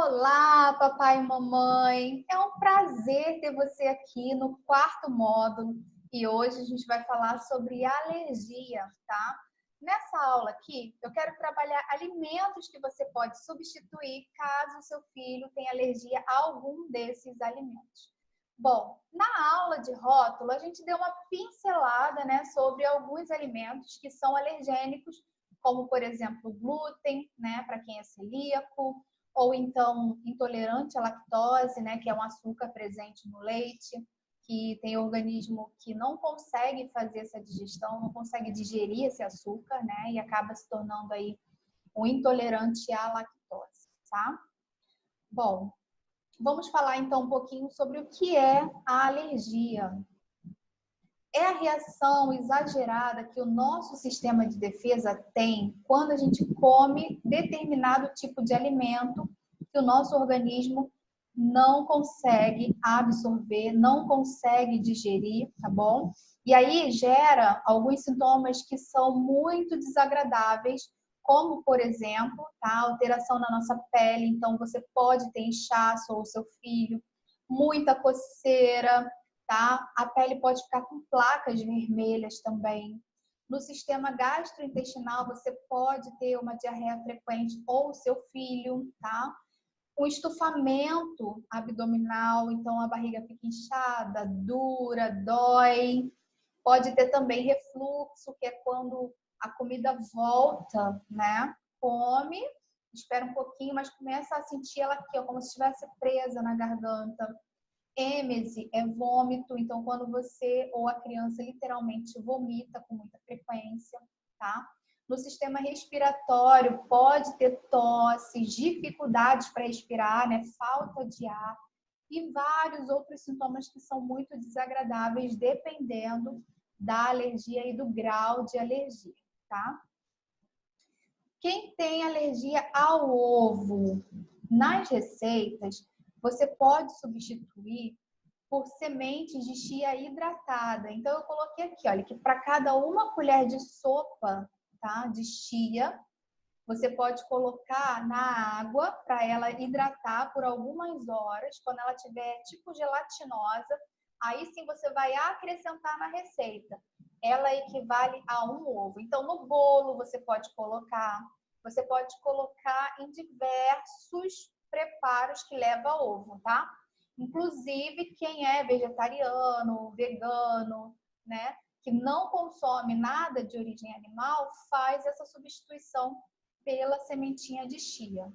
Olá, papai e mamãe! É um prazer ter você aqui no quarto módulo e hoje a gente vai falar sobre alergia, tá? Nessa aula aqui, eu quero trabalhar alimentos que você pode substituir caso o seu filho tenha alergia a algum desses alimentos. Bom, na aula de rótulo, a gente deu uma pincelada, né, sobre alguns alimentos que são alergênicos, como, por exemplo, glúten, né, para quem é celíaco, ou então intolerante à lactose, né, que é um açúcar presente no leite, que tem organismo que não consegue fazer essa digestão, não consegue digerir esse açúcar, né, e acaba se tornando aí um intolerante à lactose, tá? Bom, vamos falar então um pouquinho sobre o que é a alergia. É a reação exagerada que o nosso sistema de defesa tem quando a gente come determinado tipo de alimento que o nosso organismo não consegue absorver, não consegue digerir, tá bom? E aí gera alguns sintomas que são muito desagradáveis, como, por exemplo, tá, alteração na nossa pele. Então, você pode ter inchaço ou o seu filho, muita coceira, tá? A pele pode ficar com placas vermelhas também. No sistema gastrointestinal, você pode ter uma diarreia frequente ou o seu filho, tá? Um estufamento abdominal, então a barriga fica inchada, dura, dói. Pode ter também refluxo, que é quando a comida volta, né? Come, espera um pouquinho, mas começa a sentir ela aqui, ó, como se estivesse presa na garganta. Êmese é vômito, então quando você ou a criança literalmente vomita com muita frequência, tá? No sistema respiratório pode ter tosse, dificuldades para respirar, né? Falta de ar e vários outros sintomas que são muito desagradáveis dependendo da alergia e do grau de alergia, tá? Quem tem alergia ao ovo, nas receitas, você pode substituir por sementes de chia hidratada. Então, eu coloquei aqui, olha, que para cada uma colher de sopa, tá, de chia, você pode colocar na água para ela hidratar por algumas horas. Quando ela tiver tipo gelatinosa, aí sim você vai acrescentar na receita. Ela equivale a um ovo. Então, no bolo você pode colocar em diversos preparos que leva ovo, tá? Inclusive, quem é vegetariano, vegano, né, que não consome nada de origem animal, faz essa substituição pela sementinha de chia.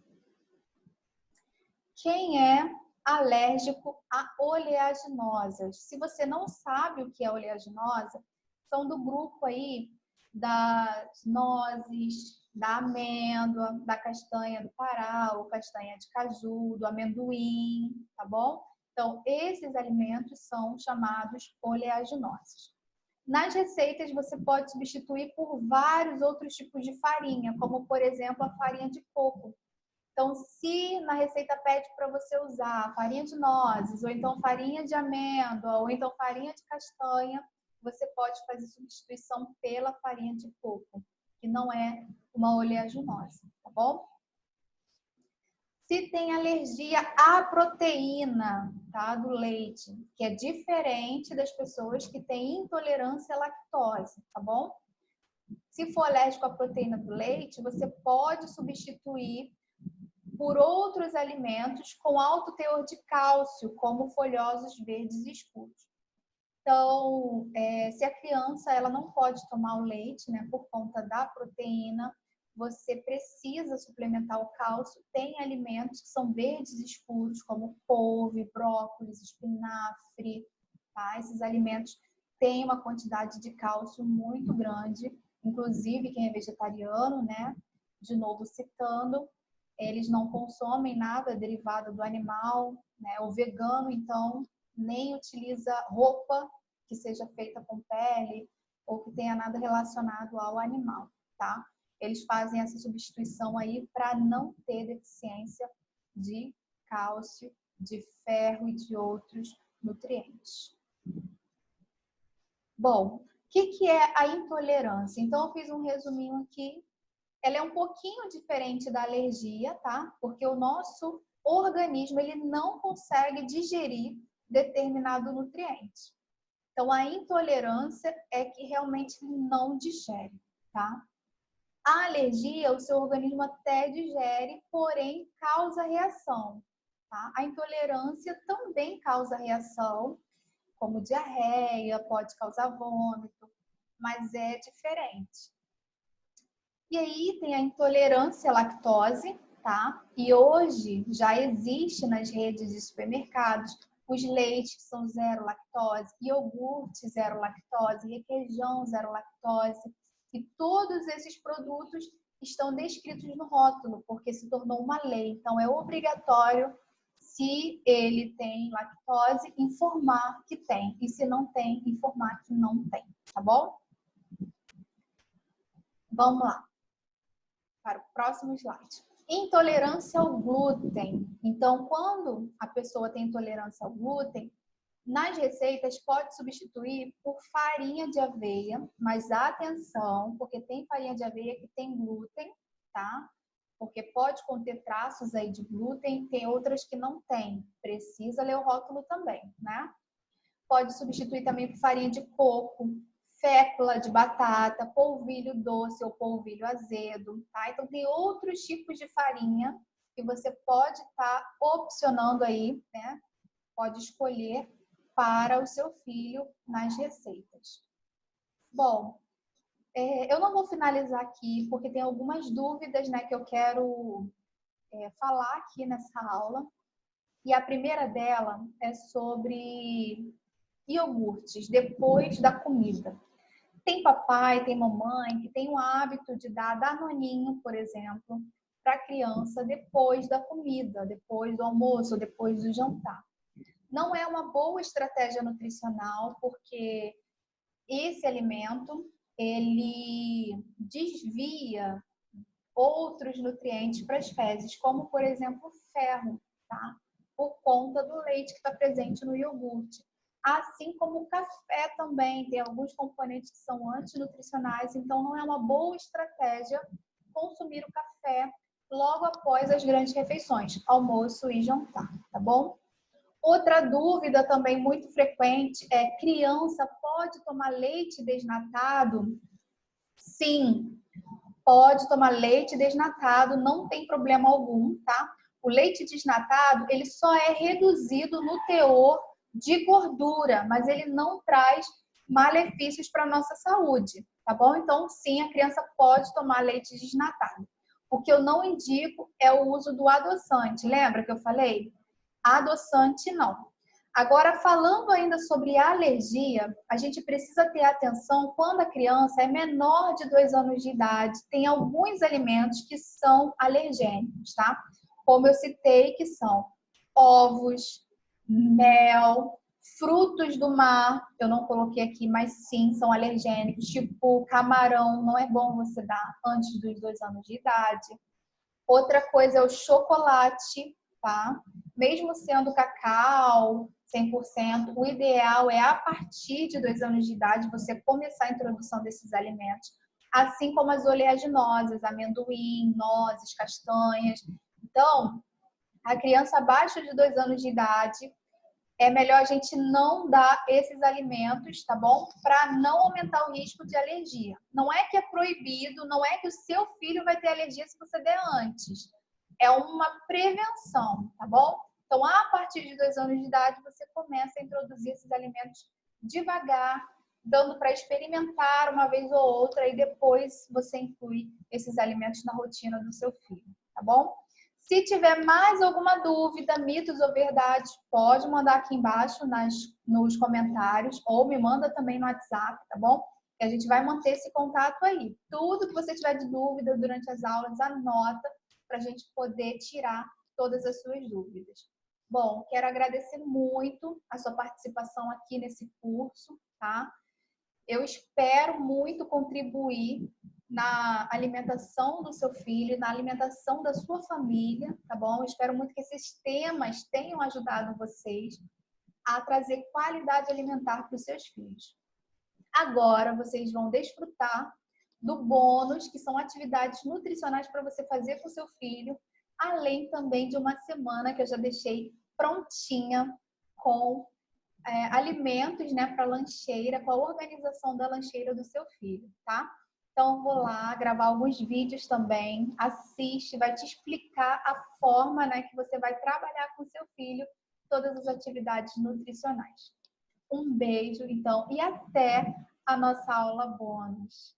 Quem é alérgico a oleaginosas? Se você não sabe o que é oleaginosa, são do grupo aí das nozes, da amêndoa, da castanha do Pará, ou castanha de caju, do amendoim, tá bom? Então, esses alimentos são chamados oleaginosos. Nas receitas, você pode substituir por vários outros tipos de farinha, como, por exemplo, a farinha de coco. Então, se na receita pede para você usar farinha de nozes, ou então farinha de amêndoa, ou então farinha de castanha, você pode fazer substituição pela farinha de coco, que não é uma oleaginosa, tá bom? Se tem alergia à proteína, tá, do leite, que é diferente das pessoas que têm intolerância à lactose, tá bom? Se for alérgico à proteína do leite, você pode substituir por outros alimentos com alto teor de cálcio, como folhosos verdes escuros. Então, se a criança ela não pode tomar o leite, né, por conta da proteína, você precisa suplementar o cálcio. Tem alimentos que são verdes escuros, como couve, brócolis, espinafre, tá? Esses alimentos têm uma quantidade de cálcio muito grande. Inclusive, quem é vegetariano, né? De novo citando, eles não consomem nada derivado do animal, né? O vegano, então, nem utiliza roupa que seja feita com pele ou que tenha nada relacionado ao animal, tá? Eles fazem essa substituição aí para não ter deficiência de cálcio, de ferro e de outros nutrientes. Bom, o que é a intolerância? Então, eu fiz um resuminho aqui. Ela é um pouquinho diferente da alergia, tá? Porque o nosso organismo ele não consegue digerir determinado nutriente. Então, a intolerância é que realmente não digere, tá? A alergia, o seu organismo até digere, porém causa reação, tá? A intolerância também causa reação, como diarreia, pode causar vômito, mas é diferente. E aí tem a intolerância à lactose, tá? E hoje já existe nas redes de supermercados os leites que são zero lactose, iogurte zero lactose, requeijão zero lactose. E todos esses produtos estão descritos no rótulo, porque se tornou uma lei. Então é obrigatório, se ele tem lactose, informar que tem. E se não tem, informar que não tem, tá bom? Vamos lá para o próximo slide. Intolerância ao glúten. Então, quando a pessoa tem intolerância ao glúten, nas receitas pode substituir por farinha de aveia, mas atenção, porque tem farinha de aveia que tem glúten, tá? Porque pode conter traços aí de glúten, tem outras que não tem. Precisa ler o rótulo também, né? Pode substituir também por farinha de coco, fécula de batata, polvilho doce ou polvilho azedo, tá? Então, tem outros tipos de farinha que você pode estar opcionando aí, né? Pode escolher para o seu filho nas receitas. Bom, eu não vou finalizar aqui, porque tem algumas dúvidas, né, que eu quero falar aqui nessa aula. E a primeira dela é sobre iogurtes depois da comida. Tem papai, tem mamãe que tem o hábito de dar danoninho, por exemplo, para a criança depois da comida, depois do almoço, depois do jantar. Não é uma boa estratégia nutricional, porque esse alimento ele desvia outros nutrientes para as fezes, como por exemplo ferro, tá? Por conta do leite que está presente no iogurte. Assim como o café também tem alguns componentes que são antinutricionais, então não é uma boa estratégia consumir o café logo após as grandes refeições, almoço e jantar, tá bom? Outra dúvida também muito frequente é: criança pode tomar leite desnatado? Sim, pode tomar leite desnatado, não tem problema algum, tá? O leite desnatado, ele só é reduzido no teor de gordura, mas ele não traz malefícios para a nossa saúde, tá bom? Então, sim, a criança pode tomar leite desnatado. O que eu não indico é o uso do adoçante. Lembra que eu falei? Adoçante não. Agora, falando ainda sobre alergia, a gente precisa ter atenção quando a criança é menor de 2 anos de idade. Tem alguns alimentos que são alergênicos, tá? Como eu citei, que são ovos, mel, frutos do mar. Eu não coloquei aqui, mas sim, são alergênicos. Tipo camarão, não é bom você dar antes dos 2 anos de idade. Outra coisa é o chocolate, tá? Mesmo sendo cacau 100%, o ideal é a partir de 2 anos de idade você começar a introdução desses alimentos, assim como as oleaginosas, amendoim, nozes, castanhas. Então, a criança abaixo de 2 anos de idade, é melhor a gente não dar esses alimentos, tá bom? Para não aumentar o risco de alergia. Não é que é proibido, não é que o seu filho vai ter alergia se você der antes. É uma prevenção, tá bom? Então, a partir de 2 anos de idade, você começa a introduzir esses alimentos devagar, dando para experimentar uma vez ou outra, e depois você inclui esses alimentos na rotina do seu filho, tá bom? Se tiver mais alguma dúvida, mitos ou verdades, pode mandar aqui embaixo nos comentários ou me manda também no WhatsApp, tá bom? E a gente vai manter esse contato aí. Tudo que você tiver de dúvida durante as aulas, anota para a gente poder tirar todas as suas dúvidas. Bom, quero agradecer muito a sua participação aqui nesse curso, tá? Eu espero muito contribuir na alimentação do seu filho, na alimentação da sua família, tá bom? Eu espero muito que esses temas tenham ajudado vocês a trazer qualidade alimentar para os seus filhos. Agora vocês vão desfrutar do bônus, que são atividades nutricionais para você fazer com o seu filho além também de uma semana que eu já deixei prontinha com alimentos, né, para lancheira, com a organização da lancheira do seu filho, tá? Então, eu vou lá gravar alguns vídeos também, assiste, vai te explicar a forma, né, que você vai trabalhar com seu filho todas as atividades nutricionais. Um beijo, então, e até a nossa aula bônus.